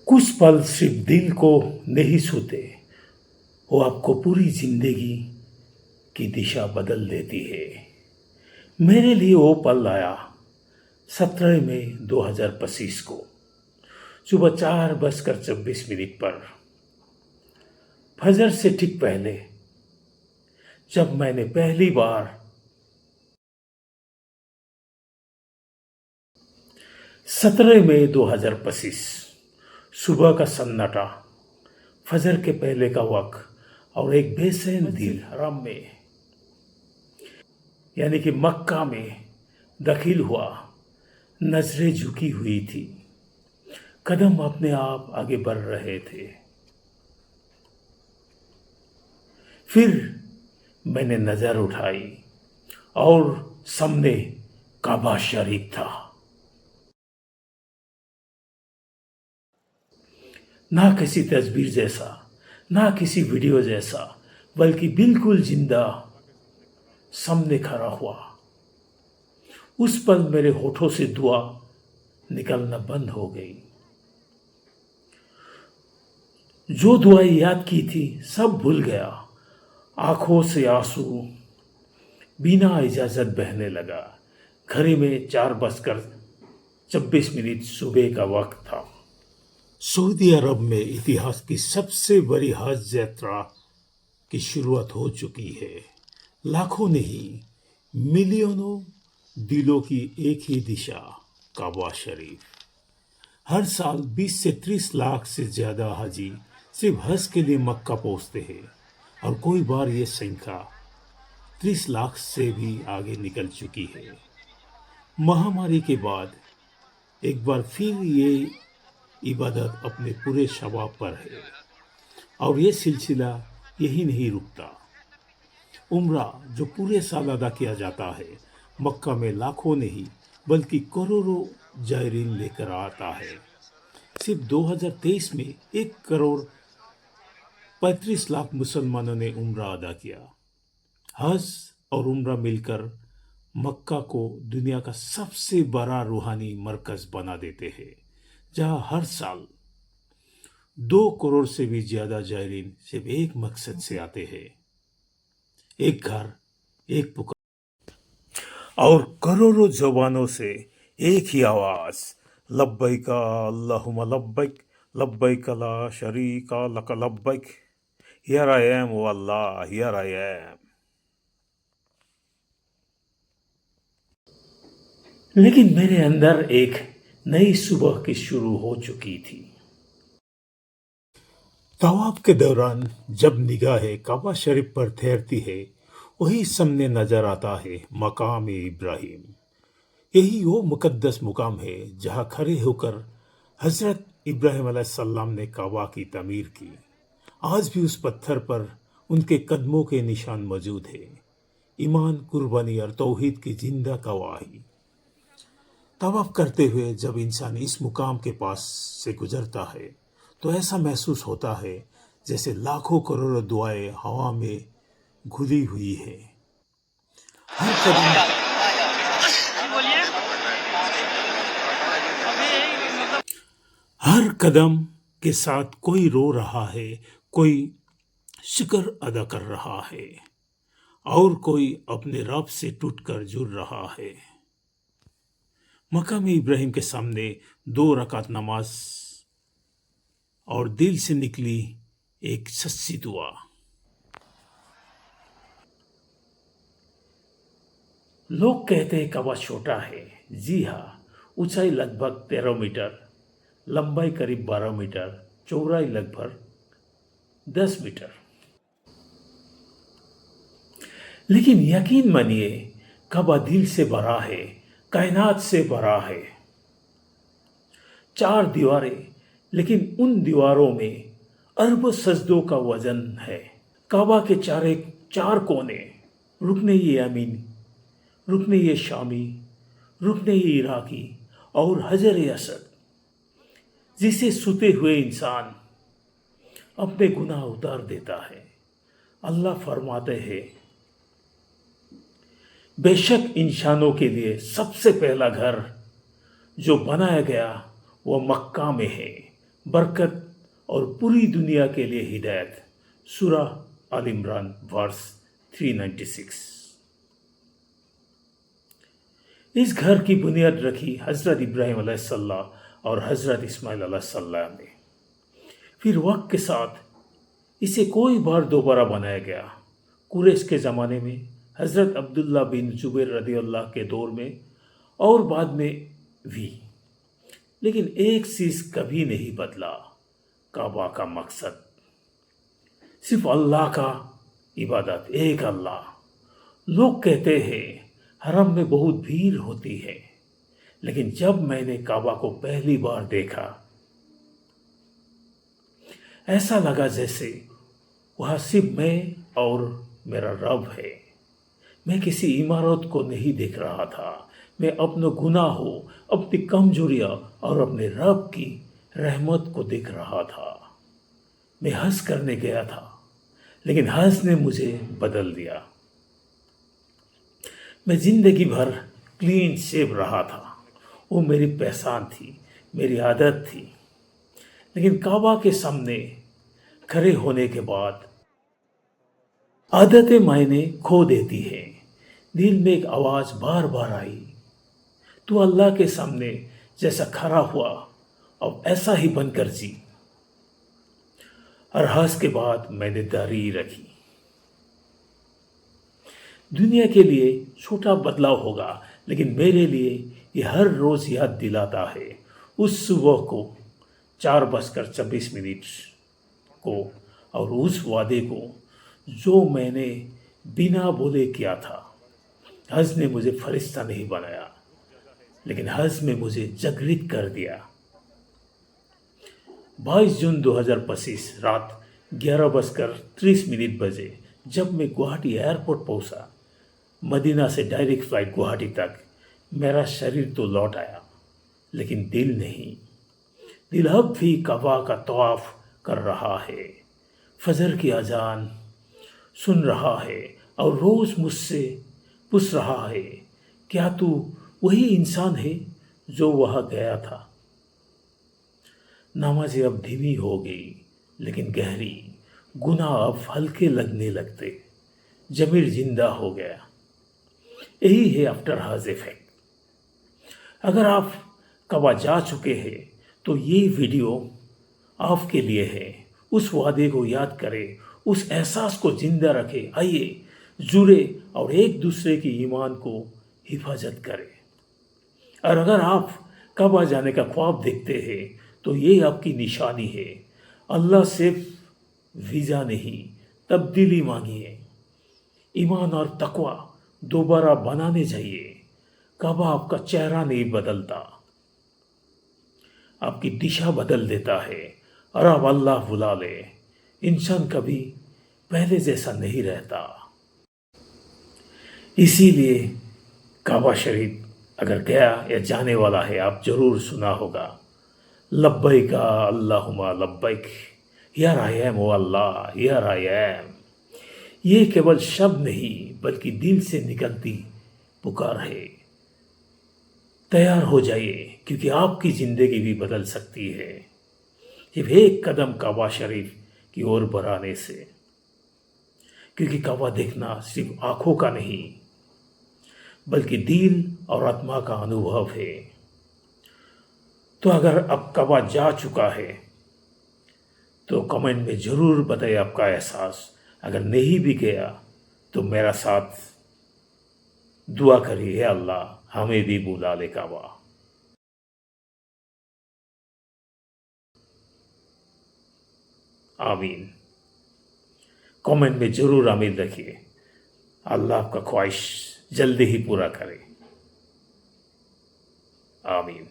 कुछ पल सिर्फ दिल को नहीं छूते, वो आपको पूरी जिंदगी की दिशा बदल देती है। मेरे लिए वो पल आया 17 मई 2025 को सुबह 4:26 पर, फजर से ठीक पहले, जब मैंने पहली बार 17 मई 2025 सुबह का सन्नाटा, फजर के पहले का वक्त और एक बेचैन दिल हरम में यानी कि मक्का में दाखिल हुआ। नजरें झुकी हुई थी, कदम अपने आप आगे बढ़ रहे थे। फिर मैंने नजर उठाई और सामने काबा शरीफ था। ना किसी तस्वीर जैसा, ना किसी वीडियो जैसा, बल्कि बिल्कुल जिंदा सामने खड़ा हुआ। उस पल मेरे होठों से दुआ निकलना बंद हो गई। जो दुआएं याद की थी सब भूल गया। आंखों से आंसू बिना इजाजत बहने लगा। घड़ी में 4:26 सुबह का वक्त था। सऊदी अरब में इतिहास की सबसे बड़ी हज यात्रा की शुरुआत हो चुकी है। लाखों नहीं, मिलियनों दिलों की एक ही दिशा, काबा शरीफ। हर साल 20 से 30 लाख से ज्यादा हाजी सिर्फ हज के लिए मक्का पहुंचते हैं और कोई बार ये संख्या 30 लाख से भी आगे निकल चुकी है। महामारी के बाद एक बार फिर ये इबादत अपने पूरे शबाब पर है और ये सिलसिला यही नहीं रुकता। उम्रा जो पूरे साल अदा किया जाता है, मक्का में लाखों नहीं बल्कि करोड़ों जायरीन लेकर आता है। सिर्फ 2023 में 1,35,00,000 मुसलमानों ने उम्रा अदा किया। हज और उम्रा मिलकर मक्का को दुनिया का सबसे बड़ा रूहानी मरकज बना देते हैं, जहां हर साल 2 करोड़ से भी ज्यादा जायरीन सिर्फ एक मकसद से आते हैं, एक घर, एक पुकार और करोड़ों जवानों से एक ही आवाज, लब्बैक अल्लाहुम्मा लब्बैक, लब्बैक ला शरीका लक लब्बैक, here I am O Allah, here I am. लेकिन मेरे अंदर एक नई सुबह की शुरू हो चुकी थी। तवाफ के दौरान जब निगाहें काबा शरीफ पर ठहरती है, वही सामने नजर आता है मकाम इब्राहिम। यही वो मुकद्दस मुकाम है जहां खड़े होकर हजरत इब्राहिम अलैहिस्सलाम ने काबा की तामीर की। आज भी उस पत्थर पर उनके कदमों के निशान मौजूद है। ईमान, कुर्बानी और तौहीद की जिंदा गवाही। तवाफ करते हुए जब इंसान इस मुकाम के पास से गुजरता है, तो ऐसा महसूस होता है जैसे लाखों करोड़ों दुआएं हवा में घुली हुई है। हर कदम हर कदम के साथ कोई रो रहा है, कोई शुक्र अदा कर रहा है और कोई अपने रब से टूटकर जुड़ रहा है। मकाम इब्राहिम के सामने 2 रकात नमाज और दिल से निकली एक सच्ची दुआ। लोग कहते हैं काबा छोटा है। जी हाँ, ऊंचाई लगभग 13 मीटर, लंबाई करीब 12 मीटर, चौड़ाई लगभग 10 मीटर। लेकिन यकीन मानिए, काबा दिल से भरा है, कायनात से भरा है। 4 दीवारें, लेकिन उन दीवारों में अरबों सजदों का वजन है। काबा के 4 कोने, रुकने ये यमीनी, रुकने ये शामी, रुकने ये इराकी और हजर असद, जिसे सुते हुए इंसान अपने गुनाह उतार देता है। अल्लाह फरमाते हैं, बेशक इंसानों के लिए सबसे पहला घर जो बनाया गया वो मक्का में है। बरकत और पूरी दुनिया के लिए हिदायत। सूरह आल इमरान वर्स 396। इस घर की बुनियाद रखी हज़रत इब्राहीम अलैहिस्सलाम और हज़रत इस्माइल अलैहिस्सलाम ने। फिर वक्त के साथ इसे कोई बार दोबारा बनाया गया। कुरैश के ज़माने में, हज़रत अब्दुल्ला बिन जुबैर रदियल्लाहु के दौर में और बाद में भी। लेकिन एक चीज़ कभी नहीं बदला, काबा का मकसद। सिर्फ अल्लाह का इबादत, एक अल्लाह। लोग कहते हैं हरम में बहुत भीड़ होती है, लेकिन जब मैंने काबा को पहली बार देखा, ऐसा लगा जैसे वहाँ सिर्फ मैं और मेरा रब है। मैं किसी इमारत को नहीं देख रहा था, मैं अपने गुनाहों, अपनी कमजोरियाँ और अपने रब की रहमत को देख रहा था। मैं हंस करने गया था, लेकिन हंस ने मुझे बदल दिया। मैं जिंदगी भर क्लीन शेव रहा था, वो मेरी पहचान थी, मेरी आदत थी। लेकिन काबा के सामने खड़े होने के बाद आदतें मायने खो देती है। दिल में एक आवाज़ बार बार आई, तू अल्लाह के सामने जैसा खड़ा हुआ अब ऐसा ही बनकर जी। हर हंस के बाद मैंने दाढ़ी रखी। दुनिया के लिए छोटा बदलाव होगा, लेकिन मेरे लिए ये हर रोज़ याद दिलाता है उस सुबह को 4:26 को, और उस वादे को जो मैंने बिना बोले किया था। हज ने मुझे फरिश्ता नहीं बनाया, लेकिन हज में मुझे जागृत कर दिया। 22 जून 2025 रात 11:30 बजे जब मैं गुवाहाटी एयरपोर्ट पहुंचा, मदीना से डायरेक्ट फ्लाइट गुवाहाटी तक, मेरा शरीर तो लौट आया, लेकिन दिल नहीं। दिल अब भी काबा का तवाफ कर रहा है, फजर की अजान सुन रहा है और रोज़ मुझसे पूछ रहा है, क्या तू वही इंसान है जो वहाँ गया था? नमाज़ें अब धीमी हो गई, लेकिन गहरी। गुनाह अब हल्के लगने लगते। ज़मीर जिंदा हो गया। यही है आफ्टर हज इफेक्ट। अगर आप काबा जा चुके हैं तो ये वीडियो आपके लिए है। उस वादे को याद करें, उस एहसास को जिंदा रखें। आइए जुड़े और एक दूसरे की ईमान को हिफाजत करें। और अगर आप काबा जाने का ख्वाब देखते हैं तो ये आपकी निशानी है। अल्लाह सिर्फ वीज़ा नहीं, तब्दीली मांगिए। ईमान और तकवा दोबारा बनाने चाहिए। काबा आपका चेहरा नहीं बदलता, आपकी दिशा बदल देता है। और अब अल्लाह बुला ले, इंसान कभी पहले जैसा नहीं रहता। इसीलिए काबा शरीफ अगर गया या जाने वाला है, आप जरूर सुना होगा, लब्बैक अल्लाहुम्मा लब्बैक, here I am O Allah, here I am. ये केवल शब्द नहीं बल्कि दिल से निकलती पुकार है। तैयार हो जाइए, क्योंकि आपकी ज़िंदगी भी बदल सकती है सिर्फ एक कदम काबा शरीफ की ओर बढ़ाने से। क्योंकि काबा देखना सिर्फ आंखों का नहीं बल्कि दिल और आत्मा का अनुभव है। तो अगर अब काबा जा चुका है तो कमेंट में ज़रूर बताइए आपका एहसास। अगर नहीं भी गया तो मेरा साथ दुआ करिए, अल्लाह हमें भी बुला ले काबा। आमीन। कमेंट में ज़रूर आमीन रखिए। अल्लाह आपका ख्वाहिश जल्दी ही पूरा करे। आमीन।